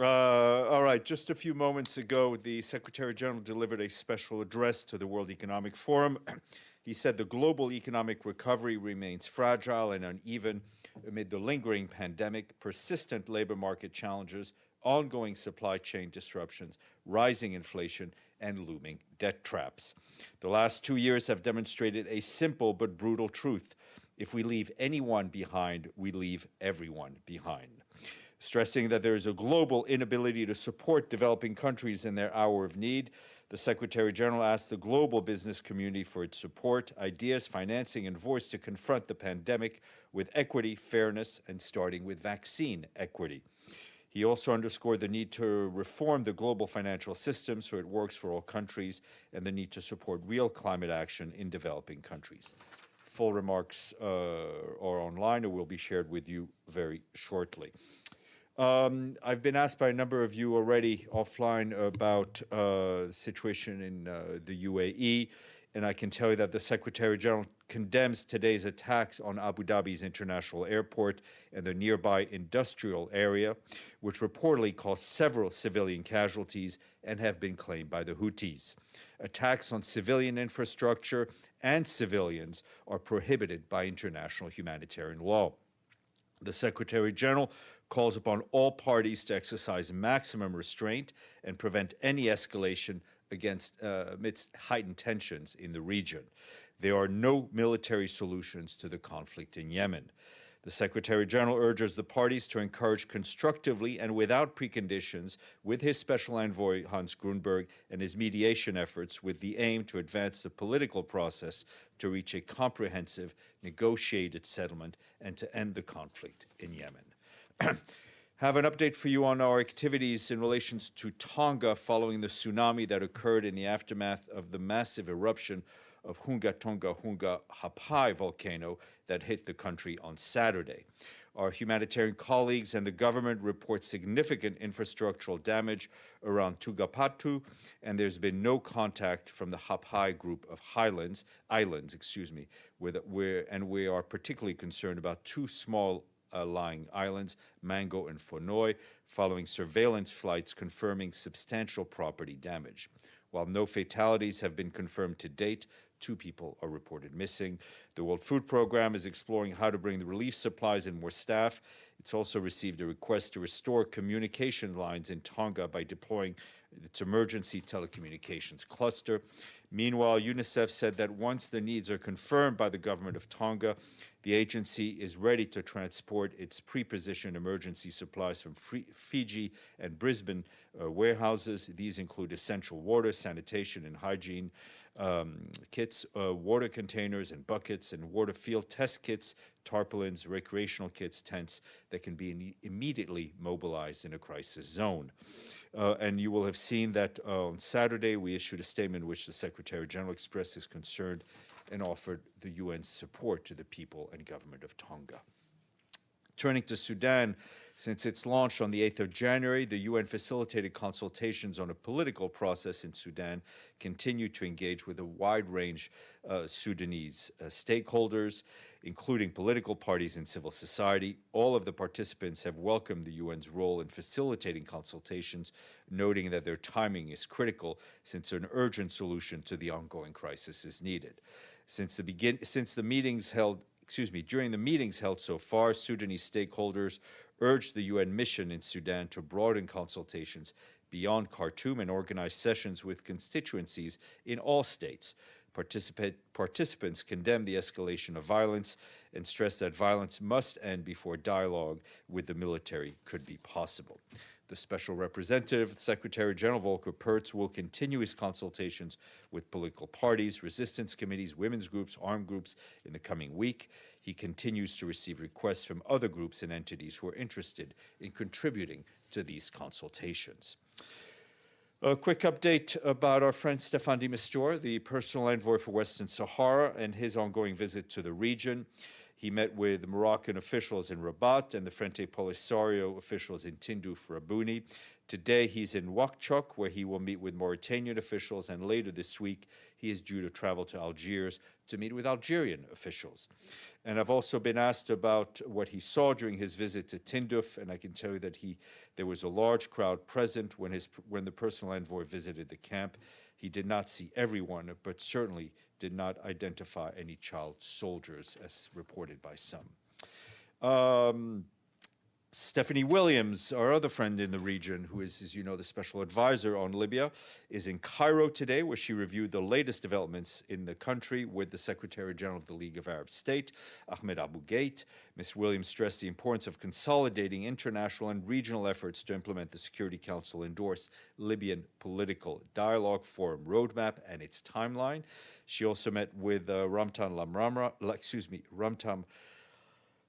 All right, just a few moments ago, the Secretary General delivered a special address to the World Economic Forum. He said the global economic recovery remains fragile and uneven amid the lingering pandemic, persistent labor market challenges, ongoing supply chain disruptions, rising inflation, and looming debt traps. The last 2 years have demonstrated a simple but brutal truth. If we leave anyone behind, we leave everyone behind. Stressing that there is a global inability to support developing countries in their hour of need, the Secretary General asked the global business community for its support, ideas, financing, and voice to confront the pandemic with equity, fairness, and starting with vaccine equity. He also underscored the need to reform the global financial system so it works for all countries and the need to support real climate action in developing countries. Full remarks are online and will be shared with you very shortly. I've been asked by a number of you already offline about the situation in the UAE, and I can tell you that the Secretary General condemns today's attacks on Abu Dhabi's international airport and the nearby industrial area, which reportedly caused several civilian casualties and have been claimed by the Houthis. Attacks on civilian infrastructure and civilians are prohibited by international humanitarian law. The Secretary General calls upon all parties to exercise maximum restraint and prevent any escalation amidst heightened tensions in the region. There are no military solutions to the conflict in Yemen. The Secretary General urges the parties to encourage constructively and without preconditions with his Special Envoy Hans Grunberg and his mediation efforts with the aim to advance the political process to reach a comprehensive negotiated settlement and to end the conflict in Yemen. Have an update for you on our activities in relation to Tonga following the tsunami that occurred in the aftermath of the massive eruption of Hunga Tonga Hunga Hapai volcano that hit the country on Saturday. Our humanitarian colleagues and the government report significant infrastructural damage around Tugapatu, and there's been no contact from the Hapai group of islands, and we are particularly concerned about two small lying islands, Mango and Fonoy, following surveillance flights confirming substantial property damage. While no fatalities have been confirmed to date, 2 people are reported missing. The World Food Programme is exploring how to bring the relief supplies and more staff. It's also received a request to restore communication lines in Tonga by deploying its emergency telecommunications cluster. Meanwhile, UNICEF said that once the needs are confirmed by the government of Tonga, the agency is ready to transport its pre-positioned emergency supplies from Fiji and Brisbane warehouses. These include essential water, sanitation, and hygiene kits, water containers and buckets, and water field test kits, tarpaulins, recreational kits, tents that can be immediately mobilized in a crisis zone. And you will have seen that on Saturday we issued a statement in which the Secretary General expressed his concern and offered the UN's support to the people and government of Tonga. Turning to Sudan, since its launch on the 8th of January, the UN facilitated consultations on a political process in Sudan continue to engage with a wide range of Sudanese stakeholders, including political parties and civil society. All of the participants have welcomed the UN's role in facilitating consultations, noting that their timing is critical since an urgent solution to the ongoing crisis is needed. During the meetings held so far, Sudanese stakeholders urged the UN mission in Sudan to broaden consultations beyond Khartoum and organize sessions with constituencies in all states. Participants condemned the escalation of violence and stressed that violence must end before dialogue with the military could be possible. The Special Representative, Secretary General Volker Perthes, will continue his consultations with political parties, resistance committees, women's groups, armed groups in the coming week. He continues to receive requests from other groups and entities who are interested in contributing to these consultations. A quick update about our friend Stéphane de Mistura, the personal envoy for Western Sahara, and his ongoing visit to the region. He met with Moroccan officials in Rabat and the Frente Polisario officials in Tindouf Rabuni. Today, he's in Nouakchott, where he will meet with Mauritanian officials, and later this week, he is due to travel to Algiers to meet with Algerian officials. And I've also been asked about what he saw during his visit to Tindouf, and I can tell you that there was a large crowd present when the personal envoy visited the camp. He did not see everyone, but certainly did not identify any child soldiers, as reported by some. Stephanie Williams, our other friend in the region, who is, as you know, the special advisor on Libya, is in Cairo today, where she reviewed the latest developments in the country with the Secretary General of the League of Arab States, Ahmed Abu Ghait. Ms. Williams stressed the importance of consolidating international and regional efforts to implement the Security Council endorsed Libyan political dialogue forum roadmap and its timeline. She also met with Ramtan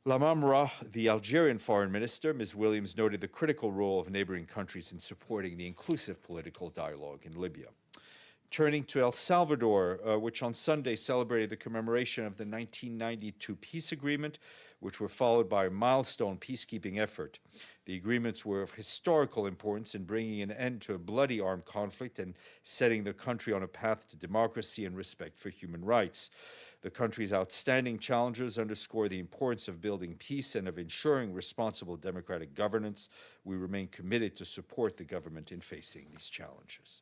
Lamamra, the Algerian foreign minister. Ms. Williams noted the critical role of neighboring countries in supporting the inclusive political dialogue in Libya. Turning to El Salvador, which on Sunday celebrated the commemoration of the 1992 peace agreement, which were followed by a milestone peacekeeping effort. The agreements were of historical importance in bringing an end to a bloody armed conflict and setting the country on a path to democracy and respect for human rights. The country's outstanding challenges underscore the importance of building peace and of ensuring responsible democratic governance. We remain committed to support the government in facing these challenges.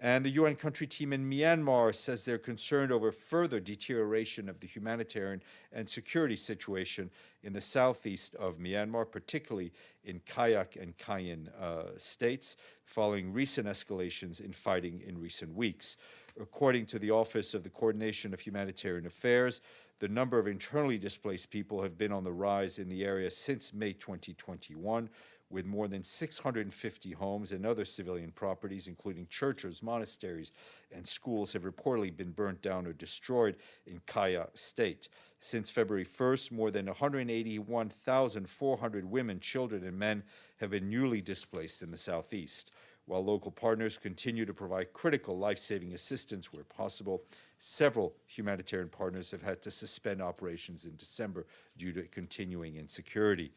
And the UN country team in Myanmar says they're concerned over further deterioration of the humanitarian and security situation in the southeast of Myanmar, particularly in Kayak and Kayin states, following recent escalations in fighting in recent weeks. According to the Office of the Coordination of Humanitarian Affairs, the number of internally displaced people have been on the rise in the area since May 2021, with more than 650 homes and other civilian properties, including churches, monasteries, and schools, have reportedly been burnt down or destroyed in Kaya state. Since February 1st, more than 181,400 women, children, and men have been newly displaced in the southeast. While local partners continue to provide critical life-saving assistance where possible, several humanitarian partners have had to suspend operations in December due to continuing insecurity.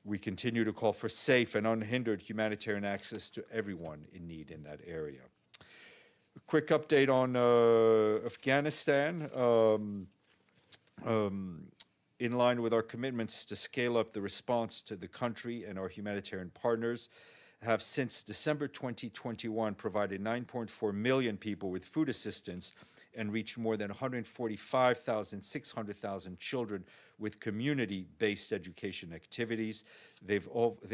We continue to call for safe and unhindered humanitarian access to everyone in need in that area. A quick update on Afghanistan. In line with our commitments to scale up the response to the country, and our humanitarian partners have since December 2021 provided 9.4 million people with food assistance and reached more than 145,600 children with community-based education activities. They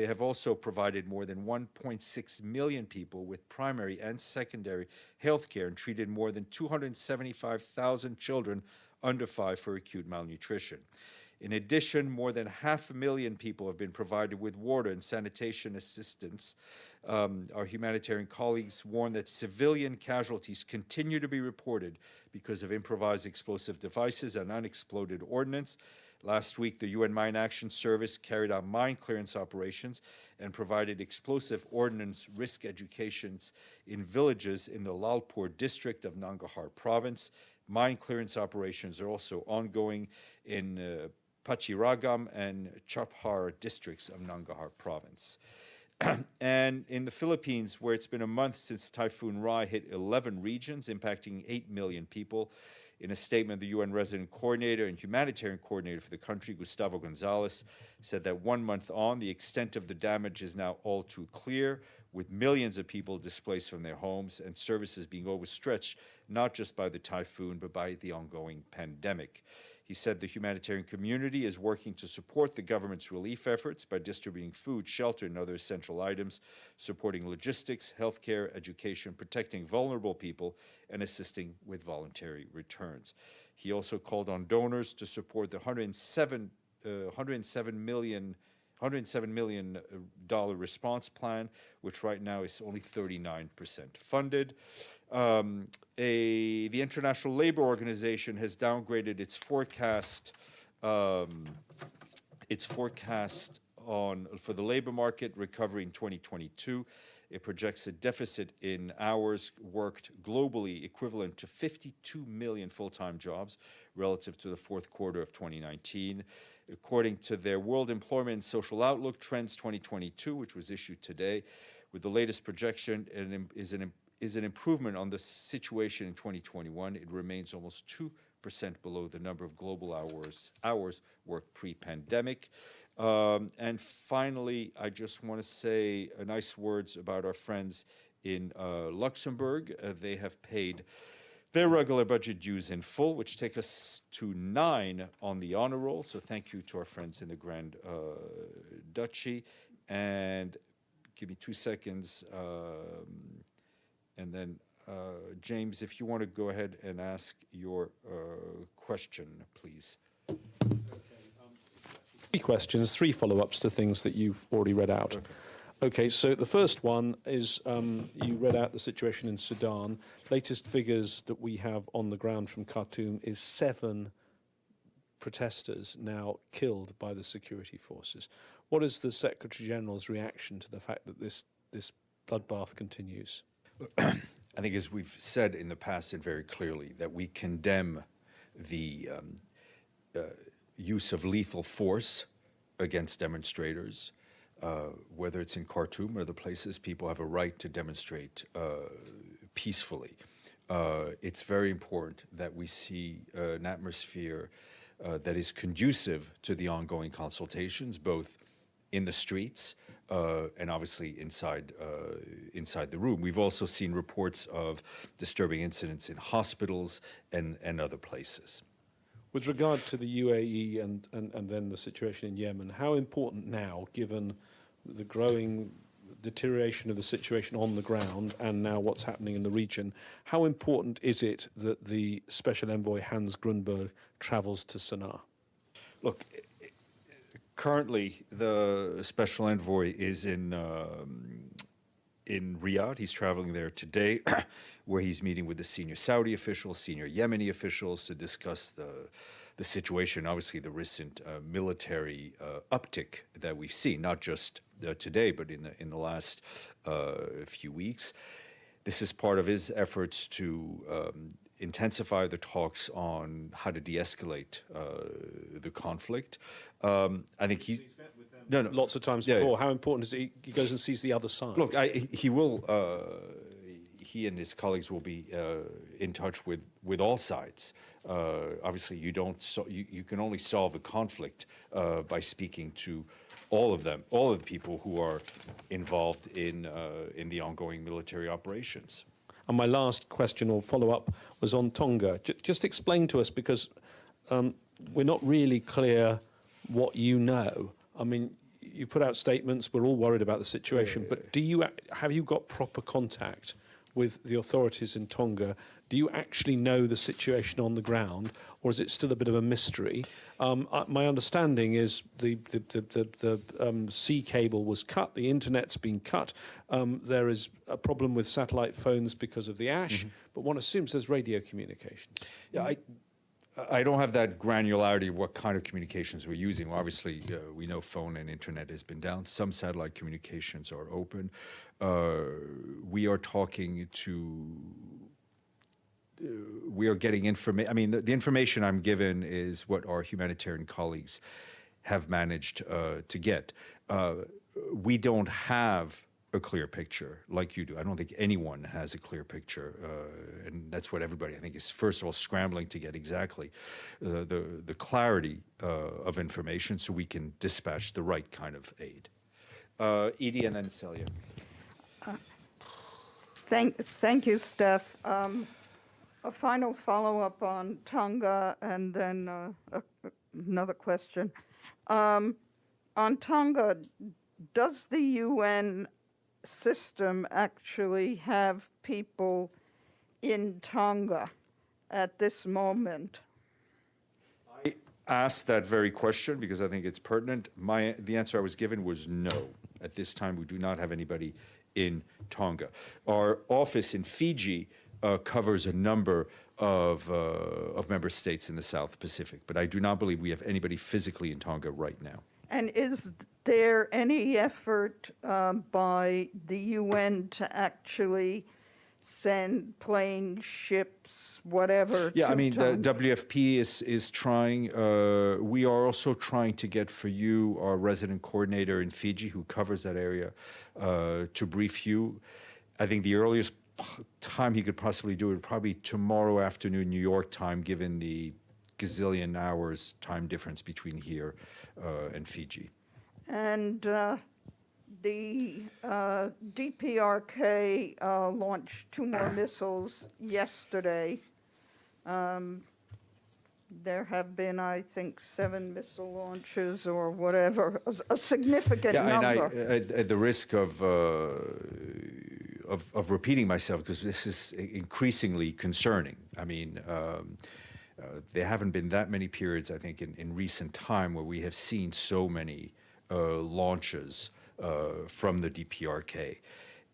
have also provided more than 1.6 million people with primary and secondary health care and treated more than 275,000 children under 5 for acute malnutrition. In addition, more than 500,000 people have been provided with water and sanitation assistance. Our humanitarian colleagues warn that civilian casualties continue to be reported because of improvised explosive devices and unexploded ordnance. Last week, the UN Mine Action Service carried out mine clearance operations and provided explosive ordnance risk educations in villages in the Lalpur district of Nangarhar province. Mine clearance operations are also ongoing in Pachiragam and Chaphar districts of Nangarhar province. And in the Philippines, where it's been a month since Typhoon Rai hit 11 regions, impacting 8 million people, in a statement, the UN resident coordinator and humanitarian coordinator for the country, Gustavo Gonzalez, said that 1 month on, the extent of the damage is now all too clear, with millions of people displaced from their homes and services being overstretched, not just by the typhoon, but by the ongoing pandemic. He said the humanitarian community is working to support the government's relief efforts by distributing food, shelter, and other essential items, supporting logistics, healthcare, education, protecting vulnerable people, and assisting with voluntary returns. He also called on donors to support the $107 million response plan, which right now is only 39% funded. The International Labour Organization has downgraded its forecast for the labor market recovery in 2022. It projects a deficit in hours worked globally equivalent to 52 million full-time jobs relative to the fourth quarter of 2019. According to their World Employment and Social Outlook Trends 2022, which was issued today, with the latest projection is an improvement on the situation in 2021. It remains almost 2% below the number of global hours worked pre-pandemic. And finally, I just want to say nice words about our friends in Luxembourg. They have paid their regular budget dues in full, which take us to 9 on the honor roll. So thank you to our friends in the Grand Duchy. And give me 2 seconds. And then, James, if you want to go ahead and ask your question, please. Three questions, 3 follow-ups to things that you've already read out. Okay, so the first one is you read out the situation in Sudan. Latest figures that we have on the ground from Khartoum is 7 protesters now killed by the security forces. What is the Secretary General's reaction to the fact that this bloodbath continues? I think, as we've said in the past and very clearly, that we condemn the use of lethal force against demonstrators, whether it's in Khartoum or other places. People have a right to demonstrate peacefully. It's very important that we see an atmosphere that is conducive to the ongoing consultations, both in the streets and obviously inside the room. We've also seen reports of disturbing incidents in hospitals and other places. With regard to the UAE and then the situation in Yemen, how important now, given the growing deterioration of the situation on the ground and now what's happening in the region, how important is it that the Special Envoy Hans Grunberg travels to Sana'a? Look, currently the Special Envoy is in Riyadh. He's traveling there today, where he's meeting with the senior Saudi officials, senior Yemeni officials to discuss the situation, obviously the recent military uptick that we've seen, not just today, but in the last few weeks. This is part of his efforts to intensify the talks on how to de-escalate the conflict. I think he's met with them lots of times before. How important is it he goes and sees the other side? Look, he and his colleagues will be in touch with all sides. Obviously, you can only solve a conflict by speaking to all of them, all of the people who are involved in the ongoing military operations. And my last question or follow-up was on Tonga. Just explain to us, because we're not really clear what you know. I mean, you put out statements, we're all worried about the situation, but have you got proper contact with the authorities in Tonga? Do you actually know the situation on the ground, or is it still a bit of a mystery? My understanding is the sea cable was cut, the internet's been cut. There is a problem with satellite phones because of the ash, but one assumes there's radio communications. Yeah, I don't have that granularity of what kind of communications we're using. Obviously, we know phone and internet has been down. Some satellite communications are open. We are talking to... we are getting information. I mean, the information I'm given is what our humanitarian colleagues have managed to get. We don't have a clear picture like you do. I don't think anyone has a clear picture, and that's what everybody, I think, is first of all scrambling to get exactly the clarity of information so we can dispatch the right kind of aid. Edie and then Celia. Thank you, Steph. A final follow-up on Tonga, and then another question. On Tonga, does the UN system actually have people in Tonga at this moment? I asked that very question because I think it's pertinent. The answer I was given was no. At this time, we do not have anybody in Tonga. Our office in Fiji covers a number of member states in the South Pacific, but I do not believe we have anybody physically in Tonga right now. And is there any effort by the UN to actually send planes, ships, whatever? Yeah, to I mean, the Tonga? WFP is trying. We are also trying to get for you our resident coordinator in Fiji, who covers that area, to brief you. I think the earliest time he could possibly do it would probably tomorrow afternoon, New York time, given the gazillion hours time difference between here and Fiji. And the DPRK launched 2 more missiles yesterday. There have been, I think, 7 missile launches or whatever, a significant number. And at the risk of repeating myself, because this is increasingly concerning. I mean, there haven't been that many periods, I think, in recent time where we have seen so many launches from the DPRK.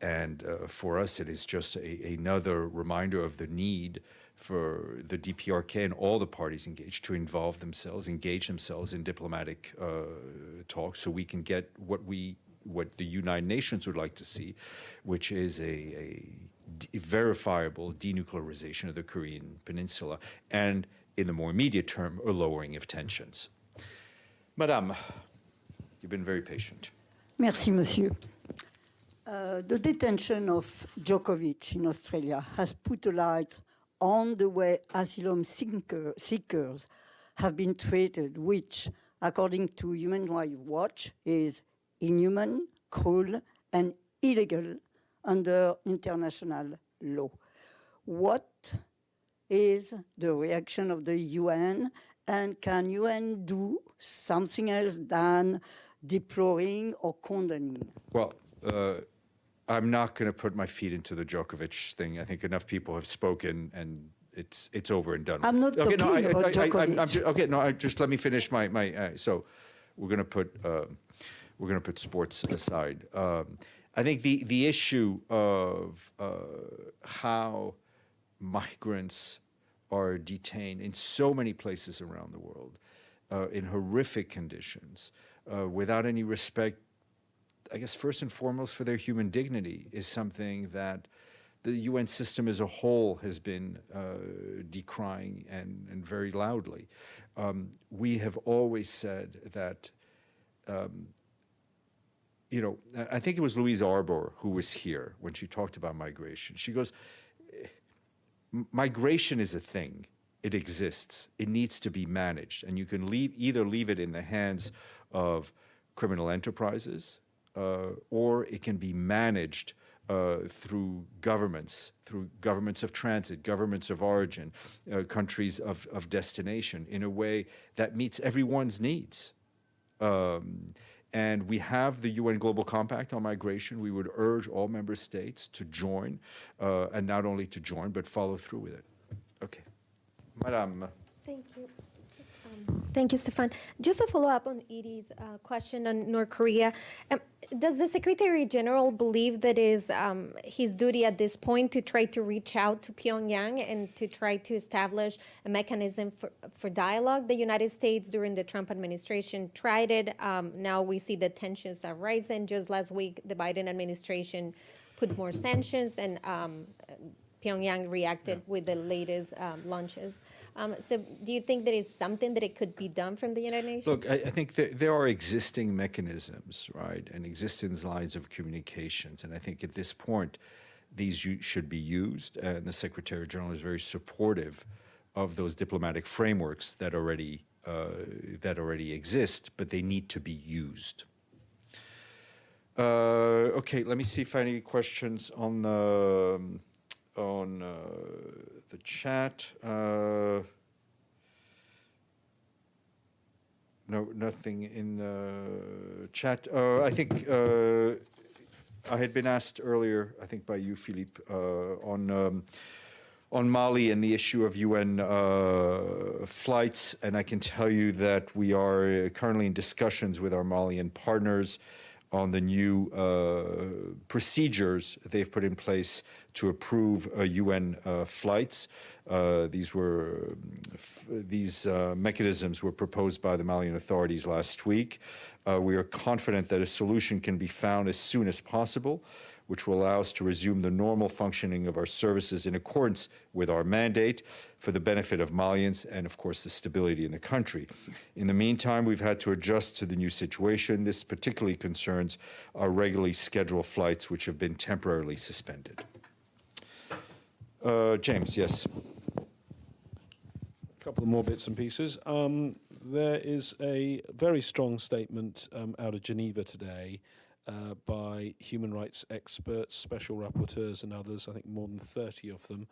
And for us, it is just another reminder of the need for the DPRK and all the parties engaged to engage themselves in diplomatic talks, so we can get what the United Nations would like to see, which is a verifiable denuclearization of the Korean Peninsula, and in the more immediate term, a lowering of tensions. Madame, you've been very patient. Merci, monsieur. The detention of Djokovic in Australia has put a light on the way asylum seekers have been treated, which, according to Human Rights Watch, is inhuman, cruel, and illegal under international law. What is the reaction of the UN, and can UN do something else than deploring or condemning? Well, I'm not going to put my feet into the Djokovic thing. I think enough people have spoken, and it's over and done. I'm not talking about Djokovic. Just let me finish my. So, we're going to put sports aside. I think the issue of how migrants are detained in so many places around the world, in horrific conditions, without any respect, I guess first and foremost for their human dignity, is something that the UN system as a whole has been decrying and very loudly. We have always said that, I think it was Louise Arbour who was here when she talked about migration. She goes, migration is a thing. It exists. It needs to be managed. And you can either leave it in the hands of criminal enterprises, or it can be managed through governments of transit, governments of origin, countries of destination, in a way that meets everyone's needs. And we have the UN Global Compact on migration. We would urge all member states to join, and not only to join, but follow through with it. Okay. Madame. Thank you. Thank you, Stéphane. Just a follow-up on Edie's question on North Korea. Does the Secretary General believe that is his duty at this point to try to reach out to Pyongyang and to try to establish a mechanism for dialogue? The United States during the Trump administration tried it. Now we see the tensions are rising. Just last week, the Biden administration put more sanctions, and Pyongyang reacted with the latest launches. So do you think there is something that it could be done from the United Nations? Look, I think that there are existing mechanisms, right, and existing lines of communications. And I think at this point, these should be used. And the Secretary General is very supportive of those diplomatic frameworks that already exist, but they need to be used. Okay, let me see if I have any questions on the chat. No, nothing in the chat. I think I had been asked earlier, I think by you, Philippe, on Mali and the issue of UN flights, and I can tell you that we are currently in discussions with our Malian partners on the new procedures they've put in place to approve UN flights. These mechanisms were proposed by the Malian authorities last week. We are confident that a solution can be found as soon as possible, which will allow us to resume the normal functioning of our services in accordance with our mandate for the benefit of Malians and, of course, the stability in the country. In the meantime, we've had to adjust to the new situation. This particularly concerns our regularly scheduled flights, which have been temporarily suspended. James, yes. A couple of more bits and pieces. There is a very strong statement out of Geneva today by human rights experts, special rapporteurs and others, I think more than 30 of them,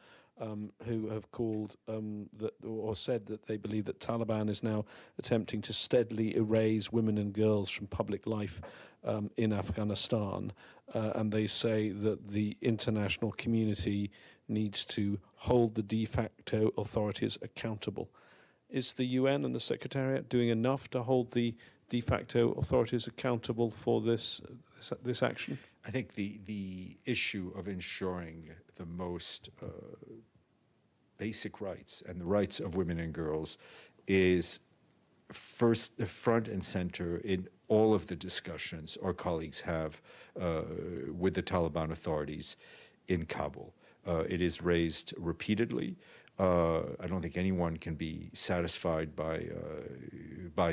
who have called or said that they believe that Taliban is now attempting to steadily erase women and girls from public life in Afghanistan. And they say that the international community needs to hold the de facto authorities accountable. Is the UN and the Secretariat doing enough to hold the de facto authorities accountable for this action? I think the issue of ensuring the most basic rights and the rights of women and girls is front and center in all of the discussions our colleagues have with the Taliban authorities in Kabul. It is raised repeatedly. I don't think anyone can be satisfied by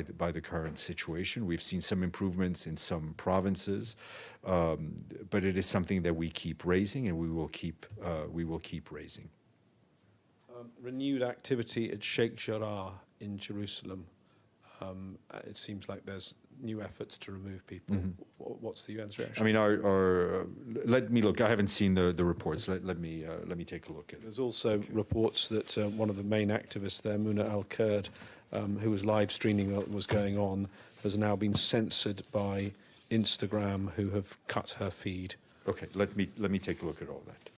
the current situation. We've seen some improvements in some provinces, but it is something that we keep raising, and we will keep raising. Renewed activity at Sheikh Jarrah in Jerusalem. It seems like there's new efforts to remove people. Mm-hmm. What's the UN's reaction? I mean, let me look. I haven't seen the reports. Let me take a look at it. There's also reports that one of the main activists there, Muna Al-Kurd, who was live streaming what was going on, has now been censored by Instagram, who have cut her feed. Okay, let me take a look at all that.